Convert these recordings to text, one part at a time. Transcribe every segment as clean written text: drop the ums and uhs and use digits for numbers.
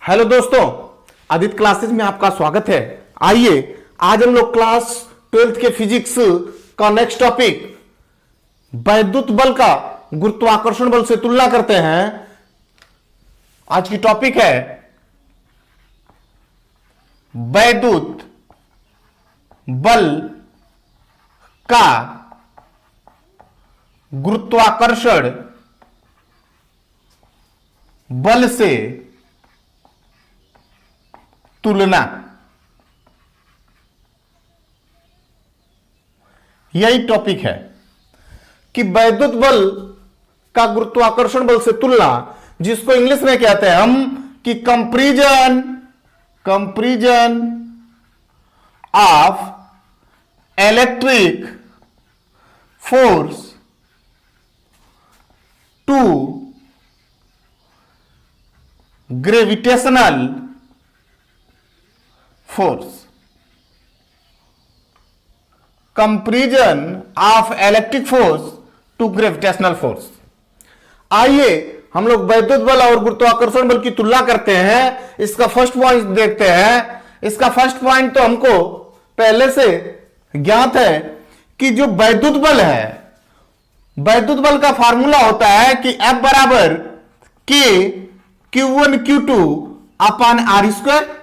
Hello दोस्तों, Aditya classes में आपका स्वागत है। आइए आज हम लोग क्लास 12th के फिजिक्स का नेक्स्ट टॉपिक वैद्युत बल का गुरुत्वाकर्षण बल से तुलना करते हैं। आज की टॉपिक है वैद्युत बल का गुरुत्वाकर्षण बल से तुलना। यही टॉपिक है कि वैद्युत बल का गुरुत्वाकर्षण बल से तुलना, जिसको इंग्लिश में कहते हैं हम कि comparison of electric force to gravitational force. Comparison of electric force to gravitational force. आइए हम लोग वैद्युत बल और गुरुत्वाकर्षण बल की तुलना करते हैं। इसका फर्स्ट पॉइंट देखते हैं। इसका फर्स्ट पॉइंट तो हमको पहले से ज्ञात है कि जो वैद्युत बल है, वैद्युत बल का फार्मूला होता है कि F बराबर K Q1 Q2 upon R square,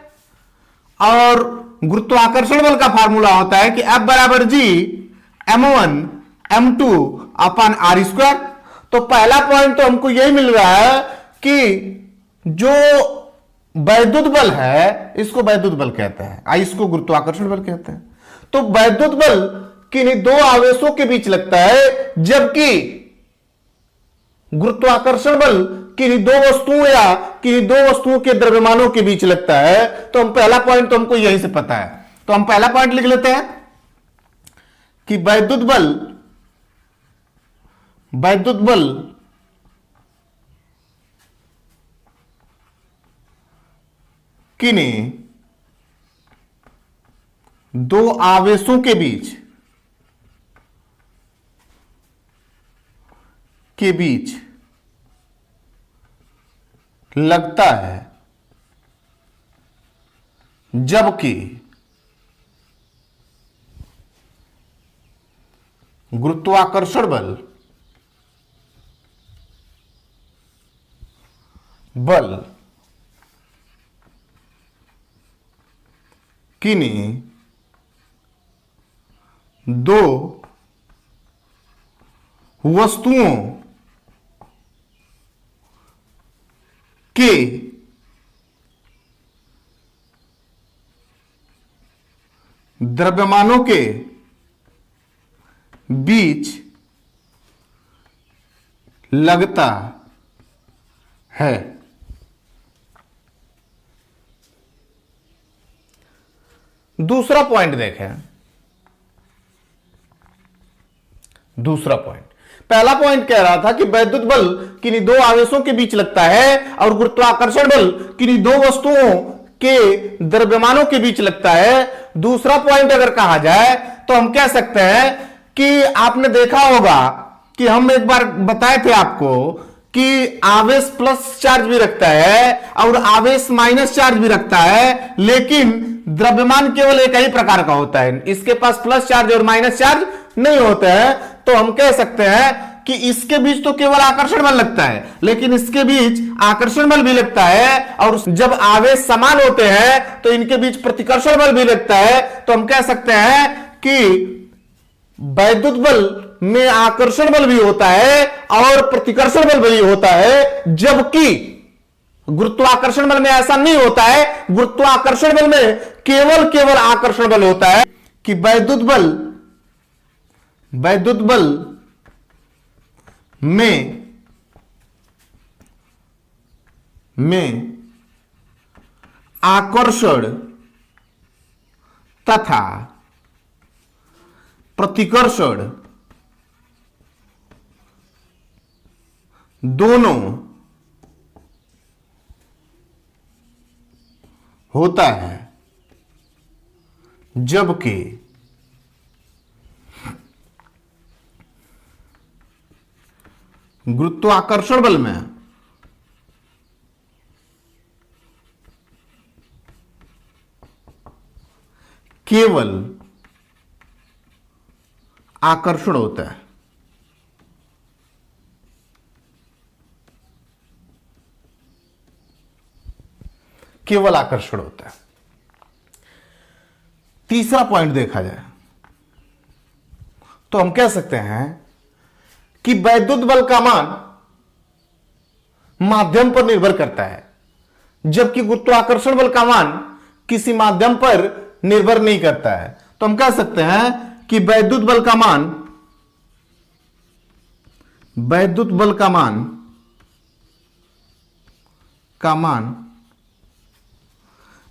और गुरुत्वाकर्षण बल का फार्मूला होता है कि F बराबर G M1 M2 upon R square. तो पहला पॉइंट तो हमको यही मिल रहा है कि जो वैद्युत बल है इसको वैद्युत बल कहते हैं, इसको गुरुत्वाकर्षण बल कहते हैं। तो वैद्युत बल किन्हीं दो आवेशों के बीच लगता है, जबकि गुरुत्वाकर्षण बल किन्हीं दो वस्तुओं या किन्हीं दो वस्तुओं के द्रव्यमानों के बीच लगता है। तो हम पहला पॉइंट तो हमको यहीं से पता है, तो हम पहला पॉइंट लिख लेते हैं कि वैद्युत बल किन्हीं दो आवेशों के बीच लगता है, जबकि गुरुत्वाकर्षण बल किन्हीं दो वस्तुओं के द्रव्यमानों के बीच लगता है। दूसरा पॉइंट देखें। दूसरा पॉइंट, पहला पॉइंट कह रहा था कि वैद्युत बल किन्हीं दो आवेशों के बीच लगता है और गुरुत्वाकर्षण बल किन्हीं दो वस्तुओं के द्रव्यमानों के बीच लगता है। दूसरा पॉइंट अगर कहा जाए तो हम कह सकते हैं कि आपने देखा होगा कि हम एक बार बताए थे आपको कि आवेश प्लस चार्ज भी रखता है और आवेश माइनस चार्ज भी रखता है, लेकिन द्रव्यमान केवल एक ही प्रकार का होता है। इसके पास प्लस चार्ज और माइनस चार्ज नहीं होते हैं। तो हम कह सकते हैं कि इसके बीच तो केवल आकर्षण बल लगता है, लेकिन इसके बीच आकर्षण बल भी लगता है, और जब आवेश समान होते हैं तो इनके बीच प्रतिकर्षण बल भी लगता है। तो हम कह सकते हैं कि वैद्युत बल में आकर्षण बल भी होता है और प्रतिकर्षण बल भी होता है, जबकि गुरुत्वाकर्षण बल में ऐसा नहीं होता है। गुरुत्वाकर्षण बल में केवल आकर्षण बल होता है। कि वैद्युत बल में आकर्षण तथा प्रतिकर्षण दोनों होता है, जबकि गुरुत्वाकर्षण बल में केवल आकर्षण होता है। केवल आकर्षण होता है। तीसरा पॉइंट देखा जाए तो हम कह सकते हैं कि वैद्युत बल का मान माध्यम पर निर्भर करता है, जबकि गुरुत्वाकर्षण बल का मान किसी माध्यम पर निर्भर नहीं करता है। तो हम कह सकते हैं कि वैद्युत बल का मान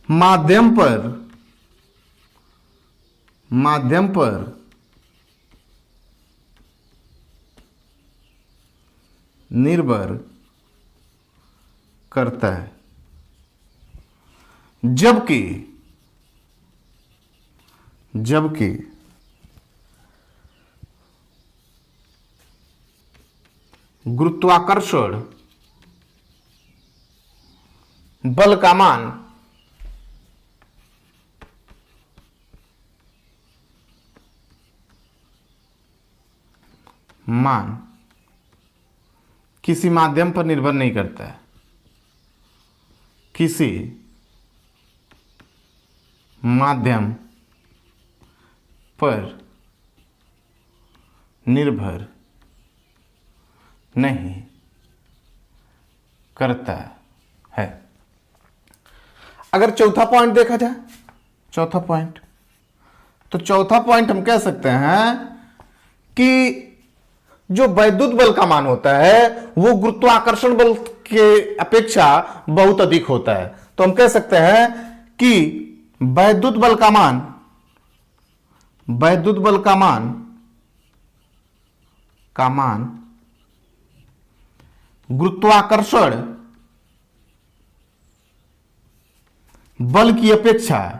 माध्यम पर निर्भर करता है, जबकि गुरुत्वाकर्षण बल का मान किसी माध्यम पर निर्भर नहीं करता है, किसी माध्यम पर निर्भर नहीं करता है। अगर चौथा पॉइंट देखा जाए, तो चौथा पॉइंट हम कह सकते हैं कि जो वैद्युत बल का मान होता है वो गुरुत्वाकर्षण बल के अपेक्षा बहुत अधिक होता है। तो हम कह सकते हैं कि वैद्युत बल का मान गुरुत्वाकर्षण बल की अपेक्षा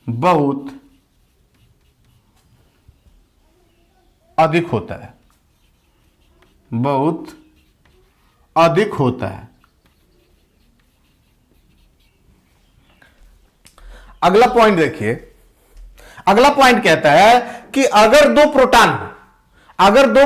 बहुत अधिक होता है, अगला पॉइंट देखिए। अगला पॉइंट कहता है कि अगर दो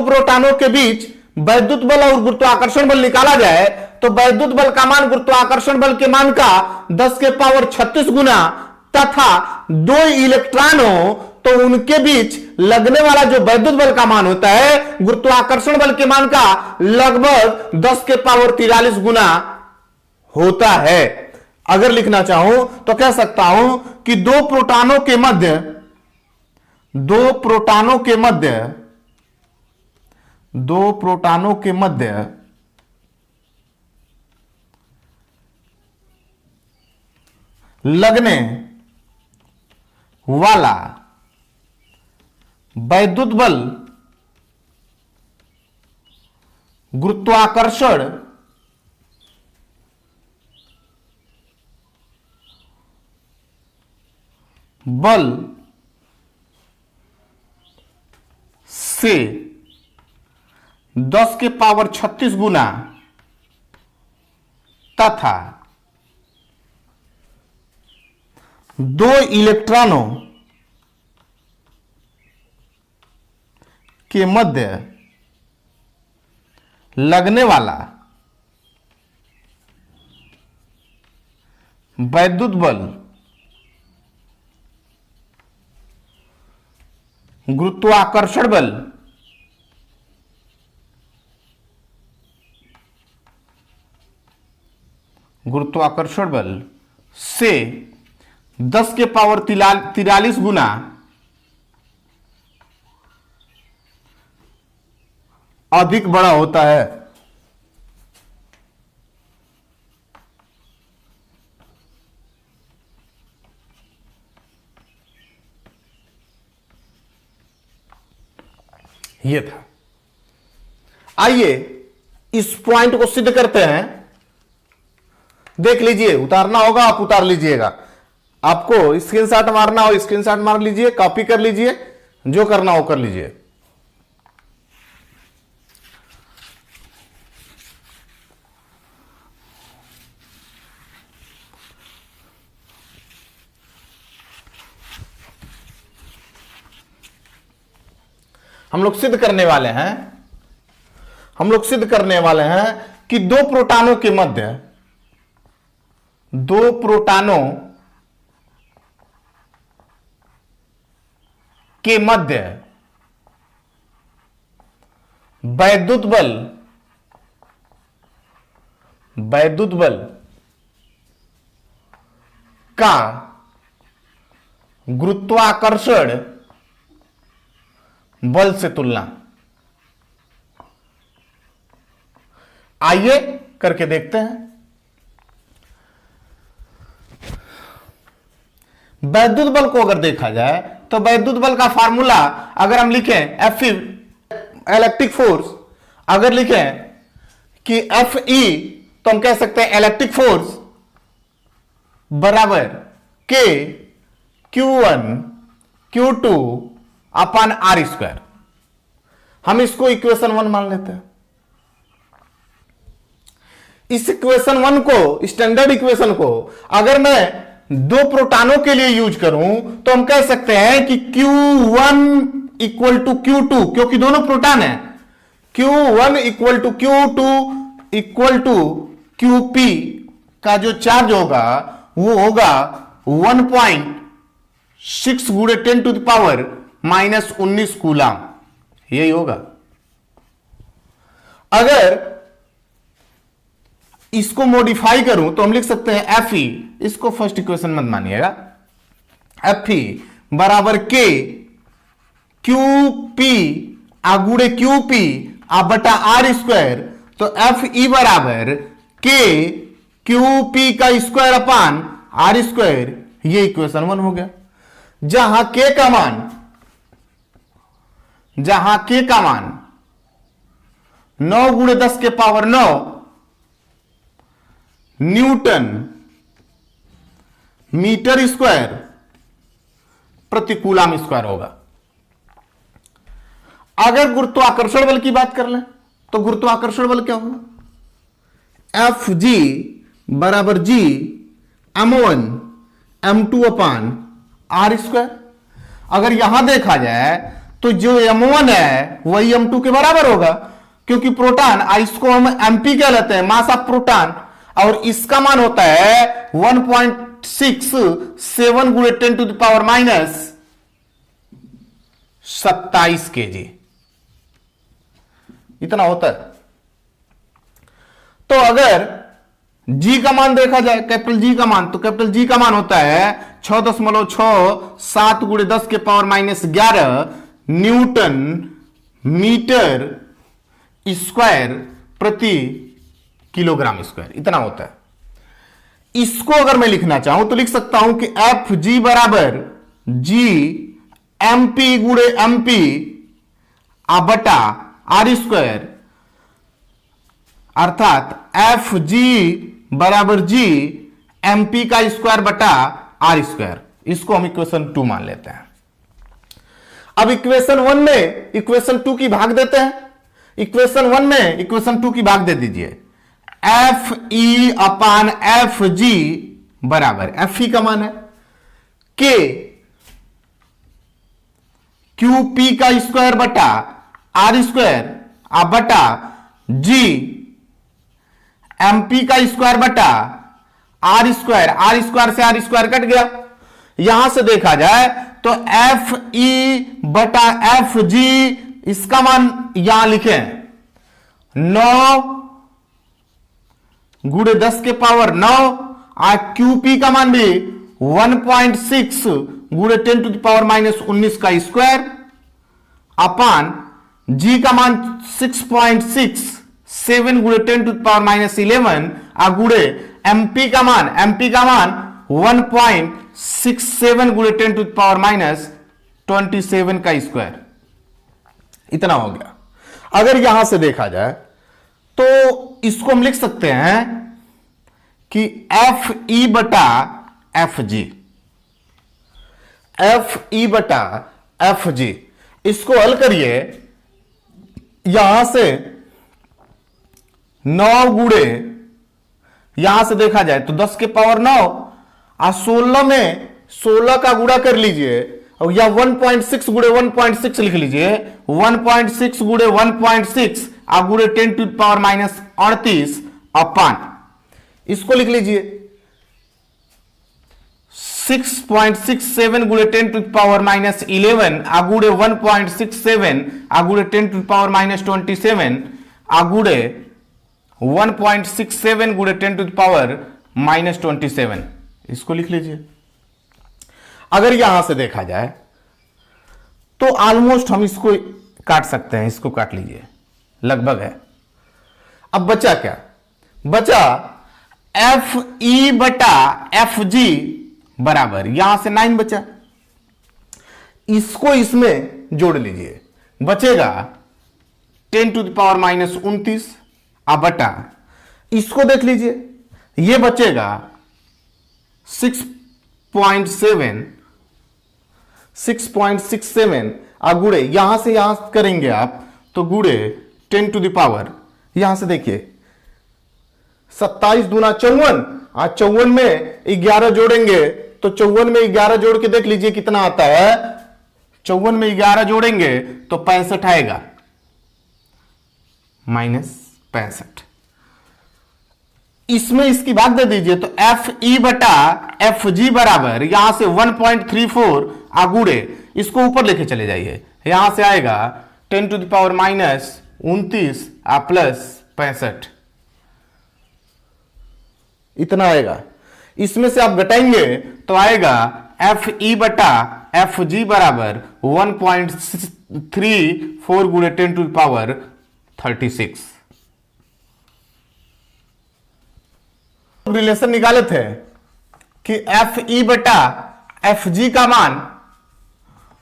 प्रोटॉनों के बीच वैद्युत बल और गुरुत्वाकर्षण बल निकाला जाए तो वैद्युत बल का मान गुरुत्वाकर्षण बल के मान का 10 के पावर 36 गुना तथा दो इलेक्ट्रॉन हो तो उनके बीच लगने वाला जो वैद्युत बल का मान होता है गुरुत्वाकर्षण बल के मान का लगभग 10 के पावर 43 गुना होता है। अगर लिखना चाहूं तो कह सकता हूं कि दो प्रोटॉनों के मध्य लगने वाला वैद्युत बल गुरुत्वाकर्षण बल से 10 के पावर 36 गुना तथा दो इलेक्ट्रॉनों के मध्य लगने वाला वैद्युत बल गुरुत्वाकर्षण बल से 10 के पावर 43 गुना अधिक बड़ा होता है। ये था। आइए इस पॉइंट को सिद्ध करते हैं। देख लीजिए, उतारना होगा आप उतार लीजिएगा, आपको स्क्रीनशॉट मारना हो स्क्रीनशॉट मार लीजिए, कॉपी कर लीजिए, जो करना हो कर लीजिए। हम लोग सिद्ध करने वाले हैं, हम लोग सिद्ध करने वाले हैं कि दो प्रोटॉनों के मध्य, दो प्रोटॉनों के मध्य वैद्युत बल का गुरुत्वाकर्षण बल से तुलना। आइए करके देखते हैं। वैद्युत बल को अगर देखा जाए तो वैद्युत बल का फार्मूला अगर हम लिखें एफ इलेक्ट्रिक फोर्स, अगर लिखें कि एफ ई, तो हम कह सकते हैं इलेक्ट्रिक फोर्स बराबर के Q1 Q2 upon R square. हम इसको इक्वेशन 1 मान लेते हैं। इस इक्वेशन 1 को, स्टैंडर्ड इक्वेशन को अगर मैं दो प्रोटॉनों के लिए यूज करूं तो हम कह सकते हैं कि Q1 इक्वल टू Q2, क्योंकि दोनों प्रोटॉन है। Q1 equal to Q2 equal to QP का जो चार्ज होगा वो होगा 1.6 गुणे 10 टू द पावर -19 कूलाम, यही होगा। अगर इसको मॉडिफाई करूं तो हम लिख सकते हैं एफ ई, इसको फर्स्ट इक्वेशन मत मानिएगा, एफ ई बराबर के क्यू पी आगुड़े क्यू पी आ बटा आर स्क्वायर। तो एफ ई बराबर के क्यू पी का स्क्वायर अपान आर स्क्वायर, ये इक्वेशन 1 हो गया। जहां के का मान 9 गुणे 10 के पावर 9 न्यूटन मीटर स्क्वायर प्रति कूलाम स्क्वायर होगा। अगर गुरुत्वाकर्षण बल की बात कर लें तो गुरुत्वाकर्षण बल क्या होगा? एफ जी बराबर जी m1 m2 upon R square. अगर यहां देखा जाए तो जो m1 है वही m2 के बराबर होगा, क्योंकि प्रोटॉन, इसको हम mp कह लेते हैं, मास ऑफ प्रोटॉन, और इसका मान होता है 1.67 गुणे 10 टू द पावर -27 kg, इतना होता है। तो अगर G का मान देखा जाए, कैपिटल G का मान, तो कैपिटल G का मान होता है 6.67 गुणे 10 के पावर -11 न्यूटन मीटर स्क्वायर प्रति किलोग्राम स्क्वायर, इतना होता है। इसको अगर मैं लिखना चाहूं तो लिख सकता हूं कि एफ जी बराबर जी एम पी गुणे एम पी बटा आर स्क्वायर, अर्थात एफ जी बराबर जी एम पी का स्क्वायर बटा आर स्क्वायर। इसको हम इक्वेशन 2 मान लेते हैं। अब इक्वेशन 1 में इक्वेशन 2 की भाग देते हैं। इक्वेशन 1 में इक्वेशन 2 की भाग दे दीजिए। F E upon F G बराबर, एफ ई का मान है के क्यू पी का स्क्वायर बटा आर स्क्वायर बटा जी एमपी का स्क्वायर बटा आर स्क्वायर। आर स्क्वायर से आर स्क्वायर कट गया। यहां से देखा जाए तो एफ ई बटा एफ जी, इसका मान यहां लिखें 9 गुणे 10 के पावर 9, और क्यूपी का मान भी 1.6 गुणे 10 टू द पावर -19 का स्क्वायर अपान जी का मान 6.67 गुणे 10 टू द पावर -11 गुणे एमपी का मान 1.67 गुणे 10 टू द पावर -27 का स्क्वायर, इतना हो गया। अगर यहां से देखा जाए तो इसको हम लिख सकते हैं कि एफ ई बटा एफ जी, एफ ई बटा एफ जी, इसको हल करिए। यहां से 9 गुणे, यहां से देखा जाए तो 10 के पावर 9 और 16 में 16 का गुणा कर लीजिए और या 1.6 गुड़े 1.6 लिख लीजिए, 1.6 गुड़े 1.6 आप गुड़े 10 टू पावर माइनस 38 अपान, इसको लिख लीजिए 6.67 गुड़े 10 टू पावर माइनस 11 आगुड़े 1.67 आगुड़े 10 टू पावर माइनस 27 आगुड़े 1.67 गुड़े 10 टू पावर माइनस 27, इसको लिख लीजिए। अगर यहां से देखा जाए तो ऑलमोस्ट हम इसको काट सकते हैं, इसको काट लीजिए, लगभग है। अब बचा क्या? बचा एफ ई बटा एफ जी बराबर, यहां से 9 बचा, इसको इसमें जोड़ लीजिए, बचेगा 10 टू द पावर माइनस 29 अब बटा, इसको देख लीजिए, यह बचेगा 6.67 गुड़े, यहां से यहां करेंगे आप तो गुड़े 10 टू द पावर, यहां से देखिए 27 दूना 54, आज 54 में 11 जोड़ेंगे तो 54 में 11 जोड़ के देख लीजिए कितना आता है, 54 में 11 जोड़ेंगे तो 65 आएगा, -65। इसमें इसकी भाग दे दीजिए तो एफ ई बटा एफ जी बराबर, यहां से 1.34 आगुड़े, इसको ऊपर लेके चले जाइए, यहां से आएगा 10 to the power minus 29 plus 65, इतना आएगा। इसमें से आप घटाएंगे तो आएगा एफ ई बटा एफ जी बराबर 1.34 गुणे 10 टू द पावर 36। रिलेशन निकाले थे कि एफ ई बटा एफ जी का मान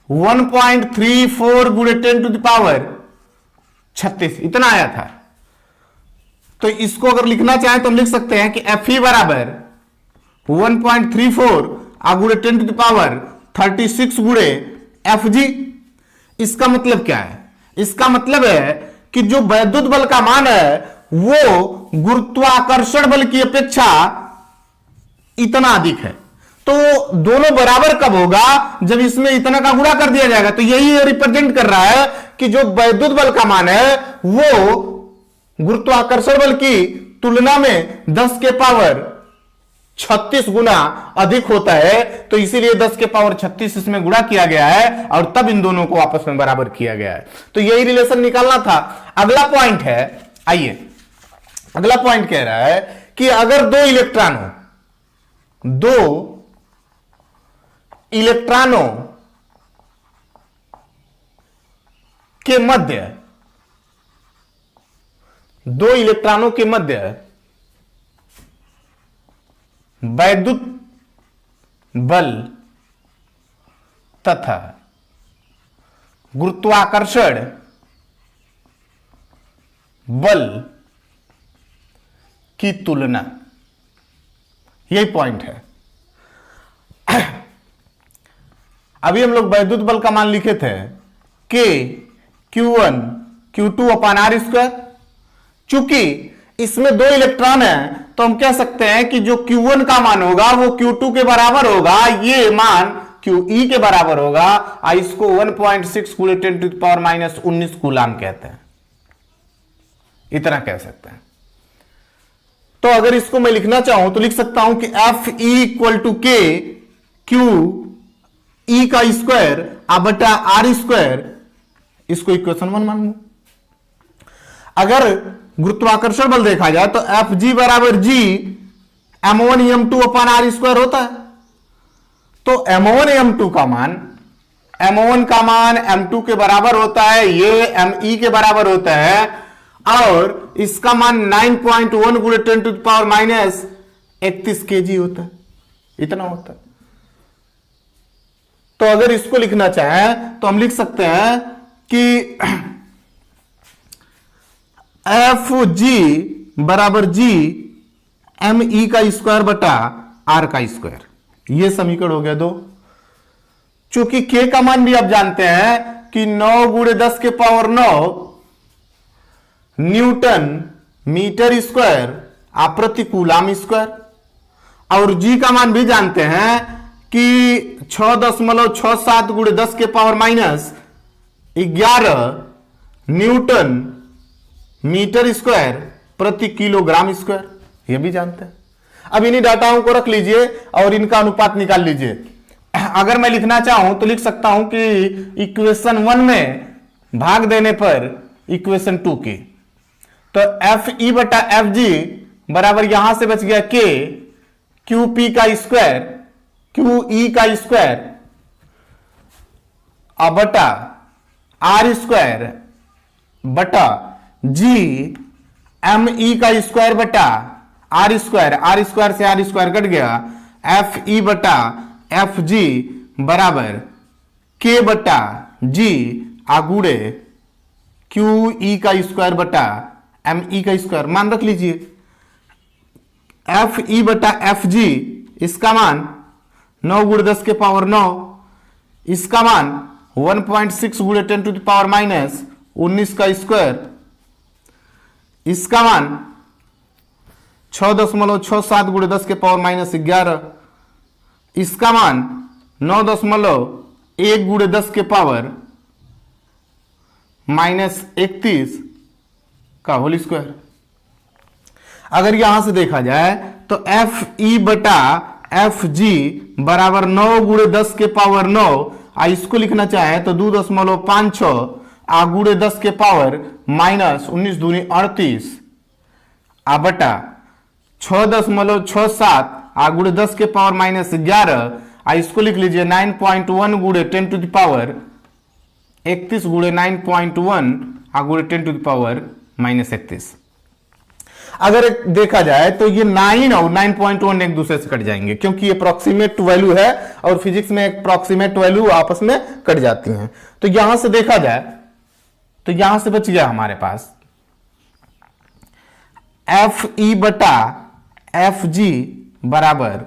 1.34 गुणे 10 टू द पावर 36 इतना आया था। तो इसको अगर लिखना चाहें तो हम लिख सकते हैं कि एफ ई बराबर 1.34 गुणे 10 टू द पावर 36 गुणे एफ जी। इसका मतलब क्या है? इसका मतलब है कि जो वैद्युत बल का मान है वो गुरुत्वाकर्षण बल की अपेक्षा इतना अधिक है। तो दोनों बराबर कब होगा? जब इसमें इतना का गुणा कर दिया जाएगा। तो यही रिप्रेजेंट कर रहा है कि जो वैद्युत बल का मान है वो गुरुत्वाकर्षण बल की तुलना में 10 के पावर 36 गुना अधिक होता है। तो इसीलिए 10 के पावर 36 इसमें गुणा किया गया है और तब इन दोनों को आपस में बराबर किया गया है। तो यही रिलेशन निकालना था। अगला पॉइंट है, आइए अगला पॉइंट कह रहा है कि अगर दो इलेक्ट्रॉनों के मध्य वैद्युत बल तथा गुरुत्वाकर्षण बल की तुलना, यही पॉइंट है। अभी हम लोग वैद्युत बल का मान लिखे थे K Q1 Q2 अपान R स्क्वायर। चूंकि इसमें दो इलेक्ट्रॉन है तो हम कह सकते हैं कि जो Q1 का मान होगा वो Q2 के बराबर होगा, ये मान QE के बराबर होगा। इसको 1.6 गुणे 10 to the power minus 19 coulomb कहते हैं, इतना कह सकते हैं। तो अगर इसको मैं लिखना चाहूं तो लिख सकता हूं कि एफ ई इक्वल टू के क्यू ई का स्क्वायर बटा आर स्क्वायर, इसको इक्वेशन 1 मान लू। अगर गुरुत्वाकर्षण बल देखा जाए तो एफ जी बराबर जी m1 m2 upon R square होता है। तो m1 m2 का मान m2 के बराबर होता है, ये me के बराबर होता है और इसका मान 9.1 गुणे 10 to the power minus 31 kg होता है, इतना होता है। तो अगर इसको लिखना चाहें तो हम लिख सकते हैं कि एफ जी बराबर जी एम ई का स्क्वायर बटा आर का स्क्वायर, यह समीकरण हो गया 2। चूंकि के का मान भी आप जानते हैं कि 9 गुणे 10 के पावर 9 न्यूटन मीटर स्क्वायर प्रति कूलाम स्क्वायर, और जी का मान भी जानते हैं कि कि 6.67 गुणे 10 के power minus 11 newton metre square प्रति किलोग्राम स्क्वायर, यह भी जानते हैं। अब इन्हीं डाटाओं को रख लीजिए और इनका अनुपात निकाल लीजिए। अगर मैं लिखना चाहूं तो लिख सकता हूं कि इक्वेशन 1 में भाग देने पर इक्वेशन 2 की, तो एफ ई बटा एफ जी बराबर यहां से बच गया के क्यू पी का स्क्वायर, क्यू ई का स्क्वायर बटा आर स्क्वायर बटा जी एम ई का स्क्वायर बटा आर स्क्वायर, आर स्क्वायर से आर स्क्वायर कट गया, एफ ई बटा एफ जी बराबर के बटा जी आगुड़े क्यू ई का स्क्वायर बटा एम ई का स्क्वायर। मान रख लीजिए एफ ई बटा एफ जी, इसका मान 9 गुणे 10 के पावर 9, इसका मान 1.6 गुणे 10 टू द पावर माइनस 19 का स्क्वायर, इसका मान 6.67 गुणे 10 के पावर माइनस 11, इसका मान 9.1 गुणे 10 के पावर माइनस 31 का होल स्क्वायर। अगर यहां से देखा जाए तो एफ ई बटा एफ जी बराबर 9 गुणे 10 के पावर 9, इसको लिखना चाहे तो 2.56 गुणे 10 के पावर माइनस 19 दूनी 38 बटा 6.67 गुणे 10 के पावर माइनस 11, इसको लिख लीजिए 9.1 गुणे 10 टू द पावर 31 गुणे 9.1 गुणे 10 टू द पावर माइनस 31। अगर देखा जाए तो ये 9 और 9.1 एक दूसरे से कट जाएंगे, क्योंकि ये अप्रॉक्सीमेट वैल्यू है और फिजिक्स में अप्रॉक्सीमेट वैल्यू आपस में कट जाती हैं। तो यहां से देखा जाए तो यहां से बच गया हमारे पास एफ ई बटा एफ जी बराबर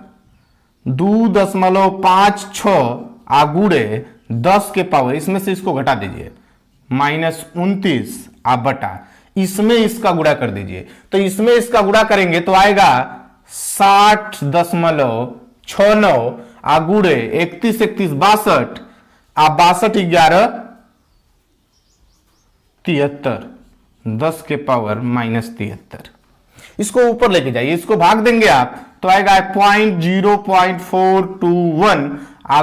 2.56 गुणे 10 के पावर, इसमें से इसको घटा दीजिए माइनस 29 बटा, इसमें इसका गुणा कर दीजिए, तो इसमें इसका गुणा करेंगे तो आएगा 60.69 गुणे 31 31 62 62 11 73 10 के पावर माइनस 73। इसको ऊपर लेके जाइए, इसको भाग देंगे आप तो आएगा 0.0421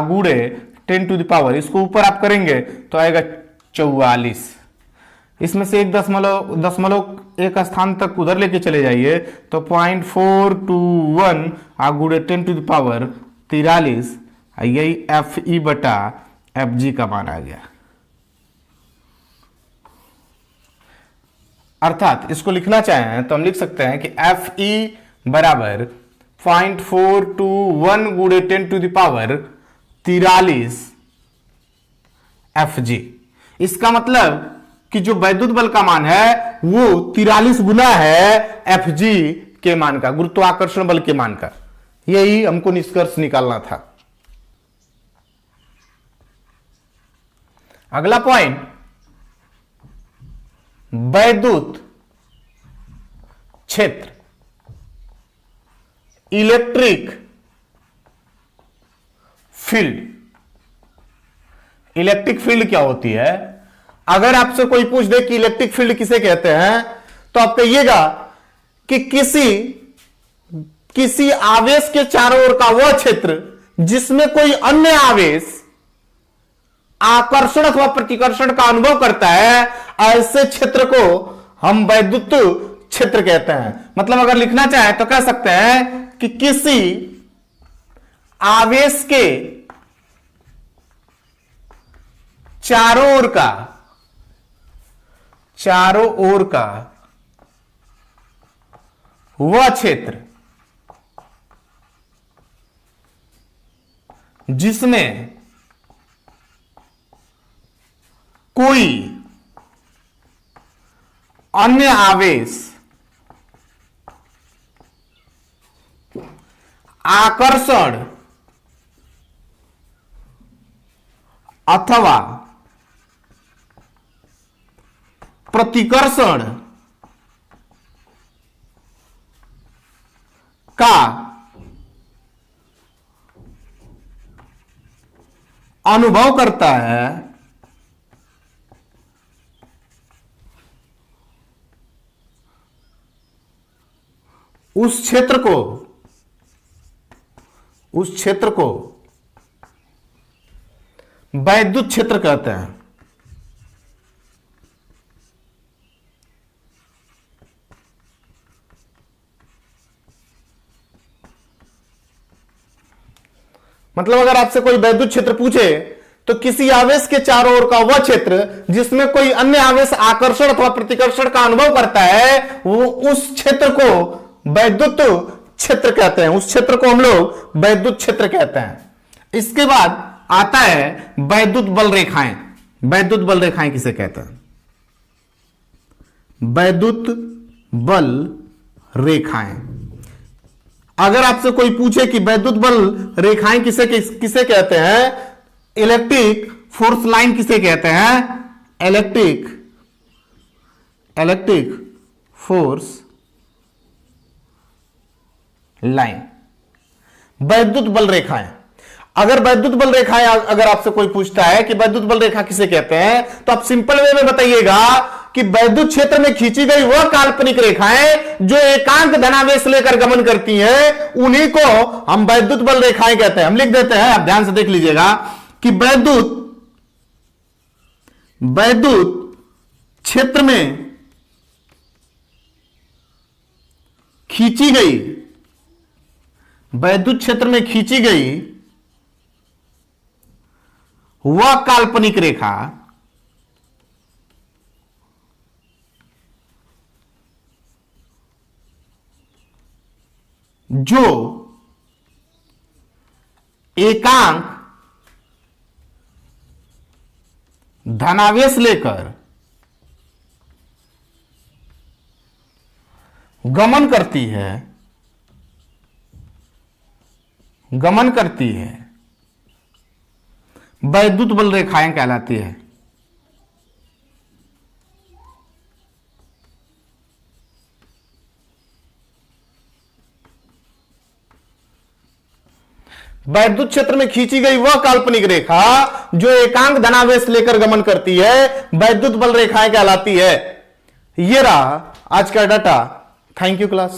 गुणे 10 टू द पावर, इसको ऊपर आप करेंगे तो आएगा 44। इसमें से एक दशमलव एक स्थान तक उधर लेके चले जाइए तो 0.421 गुणे 10 टू द पावर 43, यही एफ ई बटा एफ जी का मान आ गया। अर्थात इसको लिखना चाहें तो हम लिख सकते हैं कि एफ ई बराबर 0.421 गुणे 10 to the power 43 F G. इसका मतलब कि जो वैद्युत बल का मान है वो 43 गुना है एफ जी के मान का, गुरुत्वाकर्षण बल के मान का। यही हमको निष्कर्ष निकालना था। अगला पॉइंट, वैद्युत क्षेत्र, इलेक्ट्रिक फील्ड। इलेक्ट्रिक फील्ड क्या होती है? अगर आपसे कोई पूछ दे कि इलेक्ट्रिक फील्ड किसे कहते हैं तो आप कहिएगा कि किसी आवेश के चारों ओर का वह क्षेत्र जिसमें कोई अन्य आवेश आकर्षण अथवा प्रतिकर्षण का अनुभव करता है, ऐसे क्षेत्र को हम वैद्युत क्षेत्र कहते हैं। मतलब अगर लिखना चाहे तो कह सकते हैं कि किसी आवेश के चारों ओर का वह क्षेत्र जिसमें कोई अन्य आवेश आकर्षण अथवा प्रतिकर्षण का अनुभव करता है उस क्षेत्र को वैद्युत क्षेत्र कहते हैं। मतलब अगर आपसे कोई वैद्युत क्षेत्र पूछे तो किसी आवेश के चारों ओर का वह क्षेत्र जिसमें कोई अन्य आवेश आकर्षण अथवा प्रतिकर्षण का अनुभव करता है, वो उस क्षेत्र को वैद्युत क्षेत्र कहते हैं। उस क्षेत्र को हम लोग वैद्युत क्षेत्र कहते हैं। इसके बाद आता है वैद्युत बल रेखाएं। वैद्युत बल रेखाएं किसे कहते हैं? वैद्युत बल रेखाएं। अगर आपसे कोई पूछे कि वैद्युत बल रेखाएं किसे किसे कहते हैं, इलेक्ट्रिक फोर्स लाइन किसे कहते हैं, इलेक्ट्रिक फोर्स लाइन, वैद्युत बल रेखाएं। अगर वैद्युत बल रेखाएं अगर आपसे कोई पूछता है कि वैद्युत बल रेखा किसे कहते हैं, तो आप सिंपल वे में बताइएगा कि वैद्युत क्षेत्र में खींची गई वह काल्पनिक रेखाएं जो एकांक धनावेश लेकर गमन करती हैं, उन्हीं को हम वैद्युत बल रेखाएं कहते हैं। हम लिख देते हैं, आप ध्यान से देख लीजिएगा कि वैद्युत क्षेत्र में खींची गई, वैद्युत क्षेत्र में खींची गई वह काल्पनिक रेखा जो एकांक धनावेश लेकर गमन करती है, वैद्युत बल रेखाएं कहलाती है। वैद्युत क्षेत्र में खींची गई वह काल्पनिक रेखा जो एकांक धनावेश लेकर गमन करती है, वैद्युत बल रेखाएं कहलाती है। ये रहा आज का डाटा। Thank you class.